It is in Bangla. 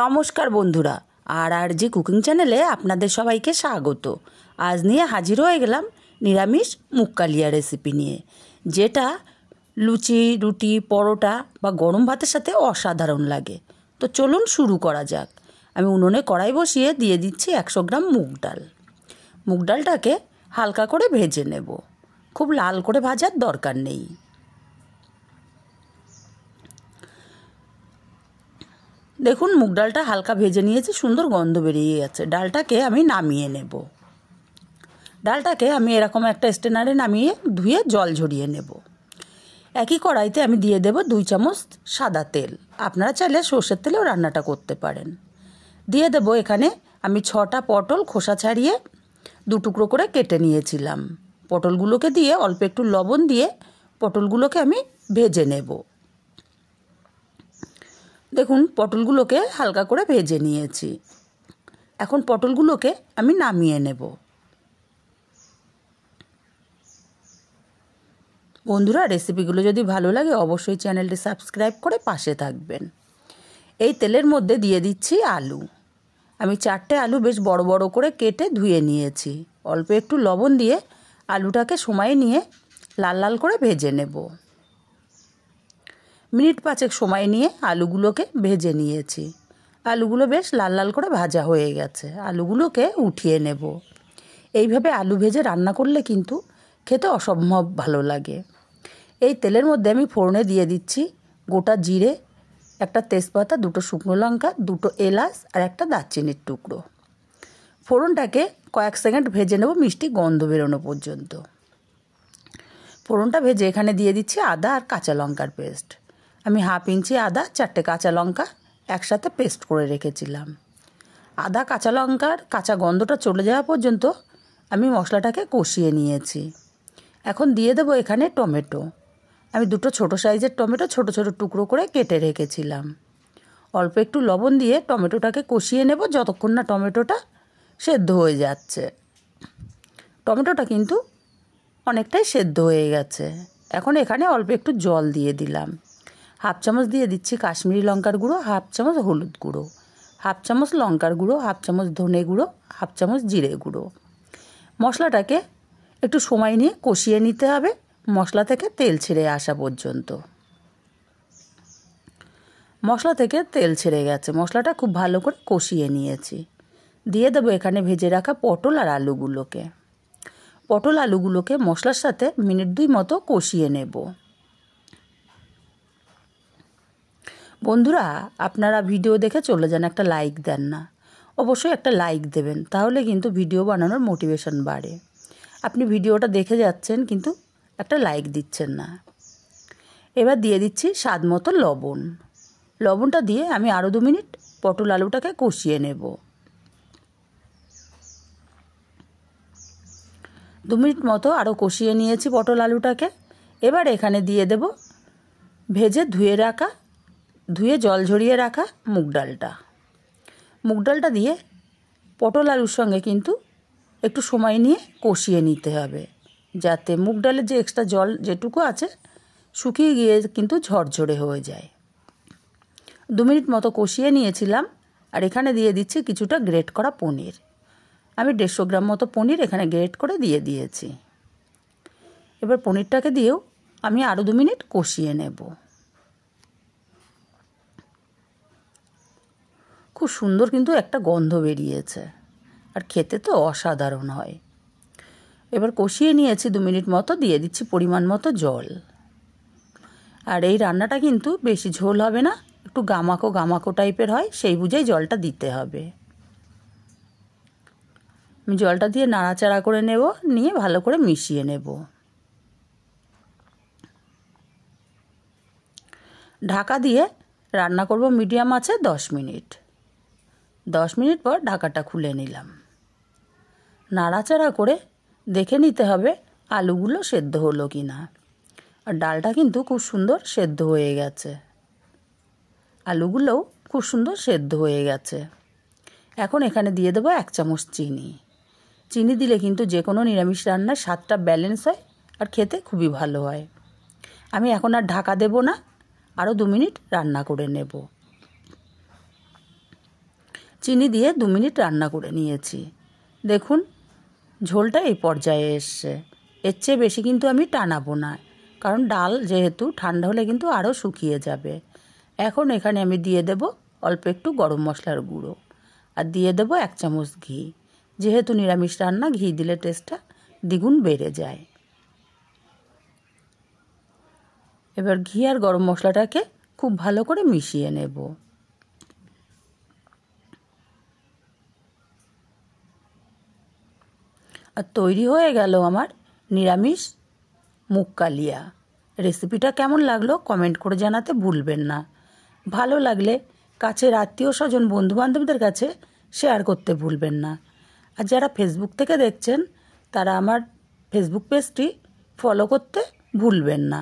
নমস্কার বন্ধুরা, আর কুকিং চ্যানেলে আপনাদের সবাইকে স্বাগত। আজ নিয়ে হাজির হয়ে গেলাম নিরামিষ মুগ কালিয়া রেসিপি নিয়ে, যেটা লুচি, রুটি, পরোটা বা গরম ভাতের সাথে অসাধারণ লাগে। তো চলুন শুরু করা যাক। আমি উনুনে কড়াই বসিয়ে দিয়ে দিচ্ছি 100 গ্রাম মুগ ডাল। মুগ ডালটাকে হালকা করে ভেজে নেব, খুব লাল করে ভাজার দরকার নেই। দেখুন, মুগ ডালটা হালকা ভেজে নিয়েছি, সুন্দর গন্ধ বেরিয়ে গেছে। ডালটাকে আমি নামিয়ে নেব। ডালটাকে আমি এরকম একটা স্ট্রেনারে নামিয়ে ধুয়ে জল ঝরিয়ে নেব। একই কড়াইতে আমি দিয়ে দেব 2 চামচ সাদা তেল। আপনারা চাইলে সর্ষের তেলেও রান্নাটা করতে পারেন। দিয়ে দেব এখানে আমি 6টা পটল খোসা ছাড়িয়ে 2 টুকরো করে কেটে নিয়েছিলাম। পটলগুলোকে দিয়ে অল্প একটু লবণ দিয়ে পটলগুলোকে আমি ভেজে নেব। দেখুন, পটলগুলোকে হালকা করে ভেজে নিয়েছি। এখন পটলগুলোকে আমি নামিয়ে নেব। বন্ধুরা, রেসিপিগুলো যদি ভালো লাগে অবশ্যই চ্যানেলটি সাবস্ক্রাইব করে পাশে থাকবেন। এই তেলের মধ্যে দিয়ে দিচ্ছি আলু। আমি 4টে আলু বেশ বড় বড় করে কেটে ধুয়ে নিয়েছি। অল্প একটু লবণ দিয়ে আলুটাকে সময় নিয়ে লাল লাল করে ভেজে নেব। মিনিট 5 সময় নিয়ে আলুগুলোকে ভেজে নিয়েছি। আলুগুলো বেশ লাল লাল করে ভাজা হয়ে গেছে। আলুগুলোকে উঠিয়ে নেব। এইভাবে আলু ভেজে রান্না করলে কিন্তু খেতে অসম্ভব ভালো লাগে। এই তেলের মধ্যে আমি ফোড়নে দিয়ে দিচ্ছি গোটা জিরে, একটা তেজপাতা, 2টো শুকনো লঙ্কা, 2টো এলাচ আর একটা দারচিনির টুকরো। ফোড়নটাকে কয়েক সেকেন্ড ভেজে নেব মিষ্টি গন্ধ বেরোনো পর্যন্ত। ফোড়নটা ভেজে এখানে দিয়ে দিচ্ছি আদা আর কাঁচা লঙ্কার পেস্ট। আমি 1/2 ইঞ্চি আদা, 4টে কাঁচা লঙ্কা একসাথে পেস্ট করে রেখেছিলাম। আদা কাঁচা লঙ্কার কাঁচা গন্ধটা চলে যাওয়া পর্যন্ত আমি মশলাটাকে কষিয়ে নিয়েছি। এখন দিয়ে দেবো এখানে টমেটো। আমি 2টো ছোটো সাইজের টমেটো ছোট ছোট টুকরো করে কেটে রেখেছিলাম। অল্প একটু লবণ দিয়ে টমেটোটাকে কষিয়ে নেব যতক্ষণ না টমেটোটা সেদ্ধ হয়ে যাচ্ছে। টমেটোটা কিন্তু অনেকটাই সেদ্ধ হয়ে গেছে। এখন এখানে অল্প একটু জল দিয়ে দিলাম। 1/2 চামচ দিয়ে দিচ্ছি কাশ্মীরি লঙ্কার গুঁড়ো, 1/2 চামচ হলুদ গুঁড়ো, 1/2 চামচ লঙ্কার গুঁড়ো, 1/2 চামচ ধনে গুঁড়ো, 1/2 চামচ জিরে গুঁড়ো। মশলাটাকে একটু সময় নিয়ে কষিয়ে নিতে হবে, মশলা থেকে তেল ছেড়ে আসা পর্যন্ত। মশলা থেকে তেল ছেড়ে গেছে, মশলাটা খুব ভালো করে কষিয়ে নিয়েছি। দিয়ে দেবো এখানে ভেজে রাখা পটল আর আলুগুলোকে। পটল আলুগুলোকে মশলার সাথে মিনিট 2 মতো কষিয়ে নেব। বন্ধুরা, আপনারা ভিডিও দেখে চলে যান, একটা লাইক দেন না। অবশ্যই একটা লাইক দেবেন, তাহলে কিন্তু ভিডিও বানানোর মোটিভেশন বাড়ে। আপনি ভিডিওটা দেখে যাচ্ছেন কিন্তু একটা লাইক দিচ্ছেন না। এবার দিয়ে দিচ্ছি স্বাদ মতো লবণ। লবণটা দিয়ে আমি আরও 2 মিনিট পটল আলুটাকে কষিয়ে নেব। 2 মিনিট মতো আরও কষিয়ে নিয়েছি পটল আলুটাকে। এবার এখানে দিয়ে দেব ভেজে ধুয়ে জল ঝরিয়ে রাখা মুগ ডালটা। মুগ ডালটা দিয়ে পটল আলুর সঙ্গে কিন্তু একটু সময় নিয়ে কষিয়ে নিতে হবে, যাতে মুগ ডালের যে এক্সট্রা জল যেটুকু আছে শুকিয়ে গিয়ে কিন্তু ঝরঝরে হয়ে যায়। 2 মিনিট মতো কষিয়ে নিয়েছিলাম। আর এখানে দিয়ে দিচ্ছি কিছুটা গ্রেট করা পনির। আমি 150 গ্রাম মতো পনির এখানে গ্রেট করে দিয়ে দিয়েছি। এবার পনিরটাকে দিয়েও আমি আরও 2 মিনিট কষিয়ে নেব। খুব সুন্দর কিন্তু একটা গন্ধ বেরিয়েছে, আর খেতে তো অসাধারণ হয়। এবার কষিয়ে নিয়েছি 2 মিনিট মতো, দিয়ে দিচ্ছি পরিমাণ মতো জল। আর এই রান্নাটা কিন্তু বেশি ঝোল হবে না, একটু গামাকো গামাকো টাইপের হয়, সেই বুঝেই জলটা দিতে হবে। আমি জলটা দিয়ে নাড়াচাড়া করে নেব, নিয়ে ভালো করে মিশিয়ে নেব। ঢাকা দিয়ে রান্না করব মিডিয়াম আঁচে 10 মিনিট। 10 মিনিট পর ঢাকাটা খুলে নিলাম। নাড়াচাড়া করে দেখে নিতে হবে আলুগুলো সেদ্ধ হলো কি না। আর ডালটা কিন্তু খুব সুন্দর সেদ্ধ হয়ে গেছে, আলুগুলোও খুব সুন্দর সেদ্ধ হয়ে গেছে। এখন এখানে দিয়ে দেবো 1 চামচ চিনি। চিনি দিলে কিন্তু যে কোনো নিরামিষ রান্নার স্বাদটা ব্যালেন্স হয় আর খেতে খুবই ভালো হয়। আমি এখন আর ঢাকা দেব না, আরও 2 মিনিট রান্না করে নেব। চিনি দিয়ে 2 মিনিট রান্না করে নিয়েছি। দেখুন ঝোলটা এই পর্যায়ে এসছে। এর চেয়ে বেশি কিন্তু আমি টানাবো না, কারণ ডাল যেহেতু ঠান্ডা হলে কিন্তু আরও শুকিয়ে যাবে। এখন এখানে আমি দিয়ে দেব অল্প একটু গরম মশলার গুঁড়ো, আর দিয়ে দেব 1 চামচ ঘি। যেহেতু নিরামিষ রান্না, ঘি দিলে টেস্টটা দ্বিগুণ বেড়ে যায়। এবার ঘি আর গরম মশলাটাকে খুব ভালো করে মিশিয়ে নেব। আর তৈরি হয়ে গেল আমার নিরামিষ মুগ কালিয়া। রেসিপিটা কেমন লাগলো কমেন্ট করে জানাতে ভুলবেন না। ভালো লাগলে কাছের আত্মীয় স্বজন বন্ধুবান্ধবদের কাছে শেয়ার করতে ভুলবেন না। আর যারা ফেসবুক থেকে দেখছেন তারা আমার ফেসবুক পেজটি ফলো করতে ভুলবেন না।